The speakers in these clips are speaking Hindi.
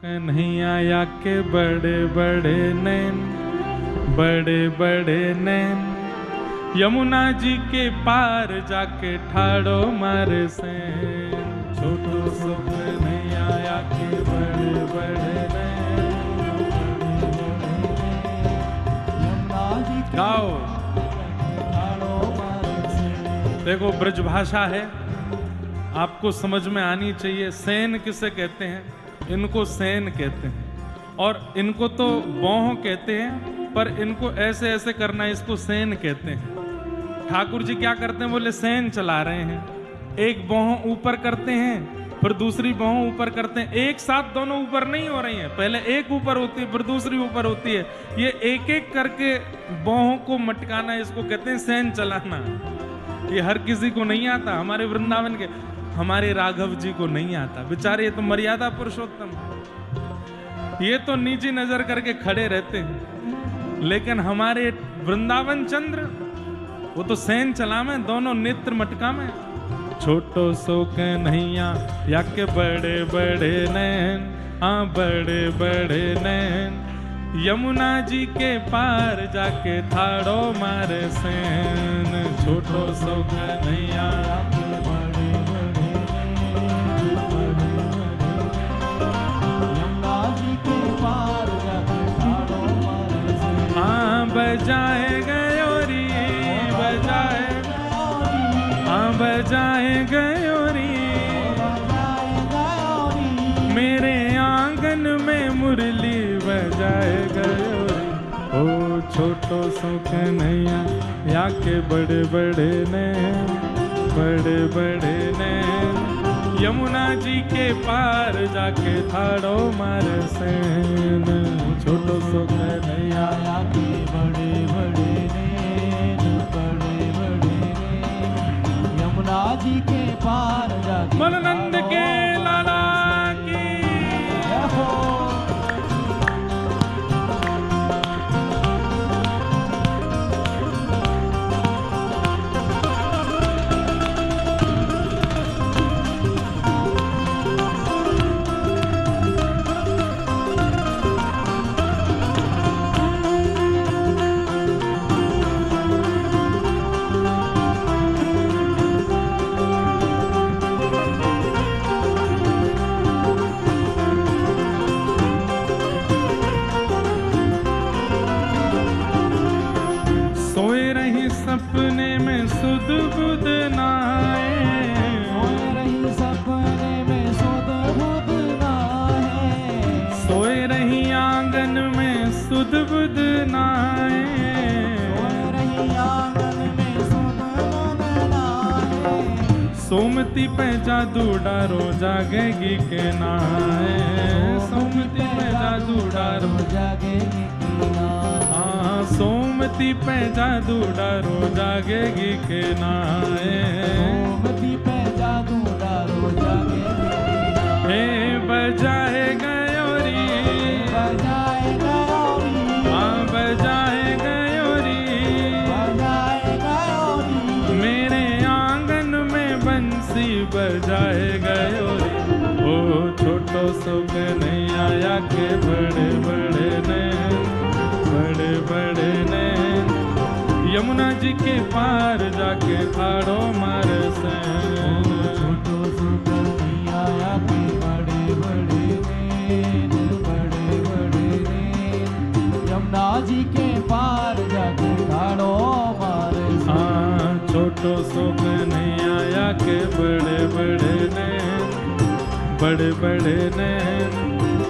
कन्हैया के बड़े बड़े नैन, बड़े बड़े नैन, यमुना जी के पार जाके ठाड़ो मारे सैन। छोटो सो कन्हैया के बड़े बड़े नैन, यमुना जी के गाओ। देखो ब्रजभाषा है, आपको समझ में आनी चाहिए। सेन किसे कहते हैं? इनको सेन कहते हैं, और इनको तो बौह कहते हैं, पर इनको ऐसे ऐसे करना, इसको सेन कहते हैं। ठाकुर जी क्या करते हैं? बोले सेन चला रहे हैं, एक बौह ऊपर करते हैं, फिर दूसरी बौह ऊपर करते हैं। एक साथ दोनों ऊपर नहीं हो रही हैं, पहले एक ऊपर होती है, फिर दूसरी ऊपर होती है। ये एक एक करके बौहों को मटकाना, इसको कहते हैं सेन चलाना। ये हर किसी को नहीं आता। हमारे वृंदावन के, हमारे राघव जी को नहीं आता बेचारे, ये तो मर्यादा पुरुषोत्तम, ये तो नीची नजर करके खड़े रहते हैं। लेकिन हमारे वृंदावन चंद्र, वो तो सेन चला में, दोनों नेत्र मटका में। छोटो सो कन्हैया या के बड़े बड़े नैन, हाँ बड़े बड़े नैन, यमुना जी के पार जाके ठाड़ो मारे सैन। छोटो सो कन्हैया के बड़े बड़े यमुना जी के पार जाके ठाड़ो मारे सैन। हाँ बजाए गयोरी, बजाए, हाँ बजाए गयोरी, मेरे आंगन में मुरली बजाए गयोरी। ओ छोटो सो कन्हैया या के बड़े बड़े नैन, बड़े बड़े नैन, यमुना जी के पार जाके ठाड़ो मारे सैन। छोटो सो कन्हैया या के बड़े बड़े नैन, बड़े बड़े नैन, यमुना जी के पार जाके मननंद के लाला की हो। सपने में सुध बुध नाए, सोए रही सपने में सुध बुध नाए, सोए रही आंगन में सुध बुध नाए, सोए रही आंगन में सुध बुध नाए, सोमती पे जादू डारो जागेगी के नाए, सोमती पे जादू डारो जागेगी के नाए, सोमती पे जादू डारो जागेगी के नाए, सोमती पे जादू डारो जागेगी के नाए। हे बजाए गयोरी, बजाए गयोरी, हाँ बजाए गयोरी, बजाए गयोरी, मेरे आंगन में बंसी बजाए गयोरी। ओ छोटो सो कन्हैया या के बड़े बड़े नैन, बड़े बड़े नैन, यमुना जी के पार जाके ठाड़ो मारे सैन। छोटो सो कन्हैया के बड़े बड़े नैन, बड़े बड़े नैन, यमुना जी के पार जाके ठाड़ो मारे सैन। हाँ छोटो सो कन्हैया के बड़े बड़े नैन, बड़े बड़े नैन,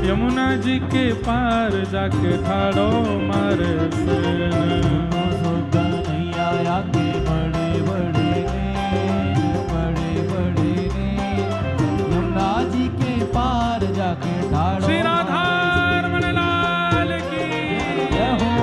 यमुना जी के पार जाके ठाड़ो मारे सैन। कन्हैया के बड़े बड़े नैन, बड़े बड़े नैन, यमुना जी के पार जाके ठाड़ो। श्री राधा रमण लाल की जय हो।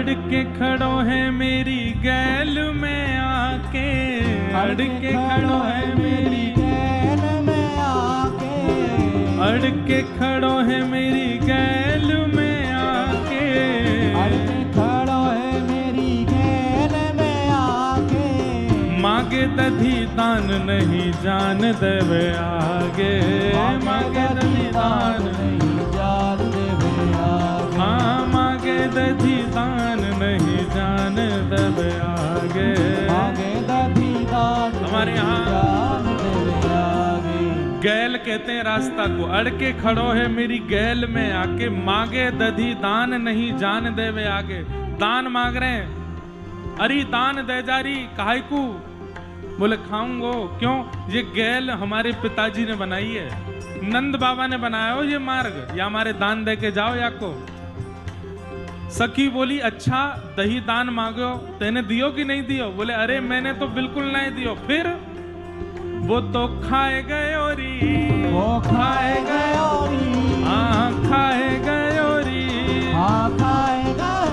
अड़ के खड़ो है मेरी गैल में आके, अड़ के खड़ो है मेरी गैल में आके, अड़ के खड़ो है मेरी गैल में आके, अड़ के खड़ो है मेरी गैल में आके, मांगे दधी दान नहीं जान देवे आगे, मांगे दधी दान नहीं जान देवे आगे, हाँ मांगे दधी दान नहीं जान देवे आगे, मांगे दधी दान हमारे यहाँ जान देवे आगे। गैल कहते हैं रास्ता को, अड़ के खड़ो है मेरी गैल में आके, मांगे दधी दान नहीं जान देवे आगे। दान मांग रहे हैं, अरे दान दे जारी काहे को, बोले खाऊंगो क्यों, ये गैल हमारे पिताजी ने बनाई है, नंद बाबा ने बनाया हो ये मार्ग, या हमारे दान दे के जाओ या को। सखी बोली अच्छा दही दान मांगो, तेने दियो कि नहीं दियो, बोले अरे मैंने तो बिल्कुल नहीं दियो, फिर वो तो खाए गए ओरी, वो खाए गए ओरी, हाँ खाए गए ओरी, हाँ खाए गए,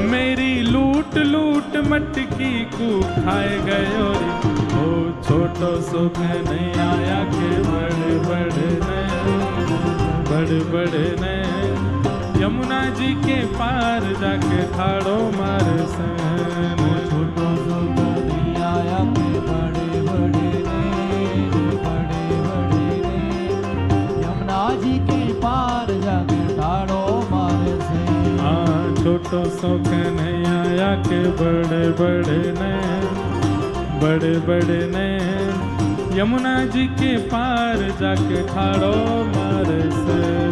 मेरी लूट लूट मटकी को खाए गए ओरी। ओ छोटो सो नहीं आया के बड़े बड़े ने, बड़े बड़े ने, यमुना जी के पार जाके ठाड़ो मार सैन। छोटो सो नहीं आया के बड़े बड़े ने, बड़े बड़े ने, यमुना जी के पार जाके ठाड़ो मार सैन। हाँ छोटो सो नहीं आया के बड़े बड़े ने, बड़े बड़े ने, यमुना जी के पार जाके ठाड़ो मार सैन।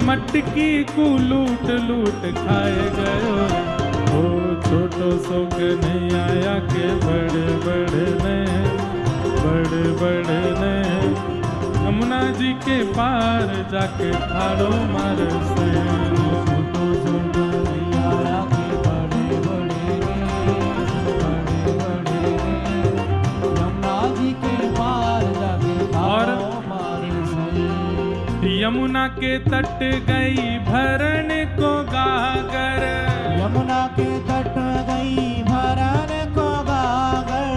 मटकी को लूट लूट खाए गयो, ओ छोटो सो के नहीं आया के बड़े बड़े ने, बड़े बड़े ने, यमुना जी के पार जाके ठाड़ो मार सैन। छोटो सो नहीं आया के बड़े बड़े ने, बड़े बड़े ने, यमुना जी के पार जाके ठाड़ो मार सैन। यमुना के तट गई भरन को गागर, यमुना के तट गई भरन को गागर,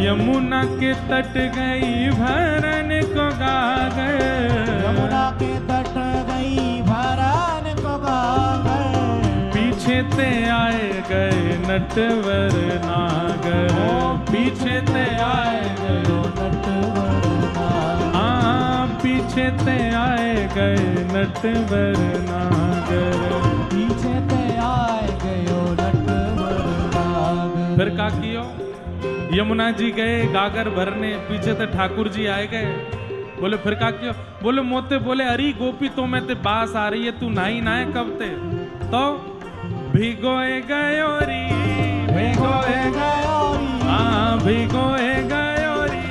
यमुना के तट गई भरन को गागर, यमुना के तट गई भरन को गागर, पीछे ते आए गए नटवर नागर, पीछे ते आए गए नटवर नागर, हाँ पीछे ते आए गए नटवर नागर, पीछे ते आए गयो नटवर नागर। फिर का कियो, यमुना जी गए गागर भरने, पीछे ते ठाकुर जी आए गए, बोले फिर का कियो, बोले मोते बोले अरे गोपी तो मैं ते बास आ रही है, तू नाई नाए कब ते, तो भिगोए गयो री, भिगोए गयो री, हाँ भिगोए गयो री,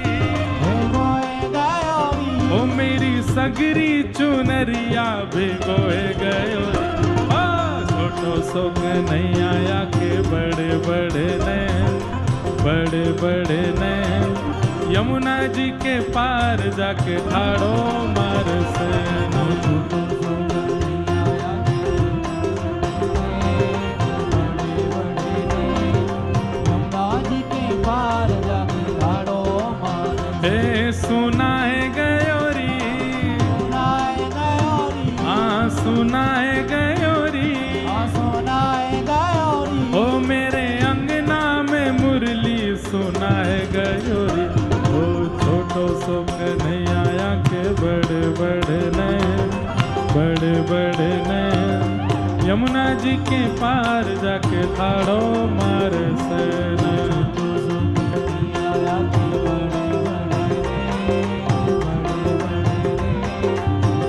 भिगोए गयो री, ओ मेरी सगरी चुनरिया भिगोए गयो री। ओ छोटो सो नहीं आया के बड़े बड़े ने, बड़े बड़े ने, यमुना जी के पार जाके ठाड़ो मार सैन। छोटो सो नहीं आया के बड़े बड़े ने, यमुना जी के पार जाके ठाड़ो मार सैन। हे सुनाए गयो री, सुनाए गयो री, हाँ सुनाए गयो री, हाँ सुनाए गयो री, ओ मेरे अंगना में मुरली सुनाए गयो री। ओ छोटो सो नहीं आया के बड़े बड़े ने, बड़े बड़े ने, यमुना जी के पार जाके ठाड़ो मार सैन। छोटो सो नहीं आया के बड़े बड़े ने, बड़े बड़े ने,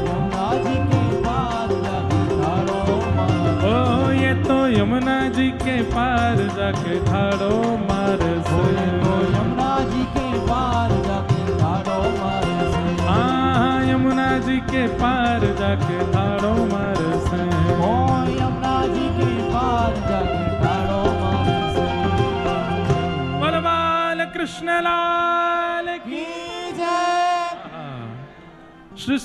यमुना जी के पार जाके ठाड़ो मार। ओ ये तो यमुना जी के पार जाके ठाड़ो मार सैन। यमुना जी के पार जाके ठाड़ो मार सैन। हाँ यमुना जी के पार जाके ताड़ो मार से ओ यमुना जी के पार जाके ताड़ो मार से। बोल बाल कृष्ण लाल की की जय। श्री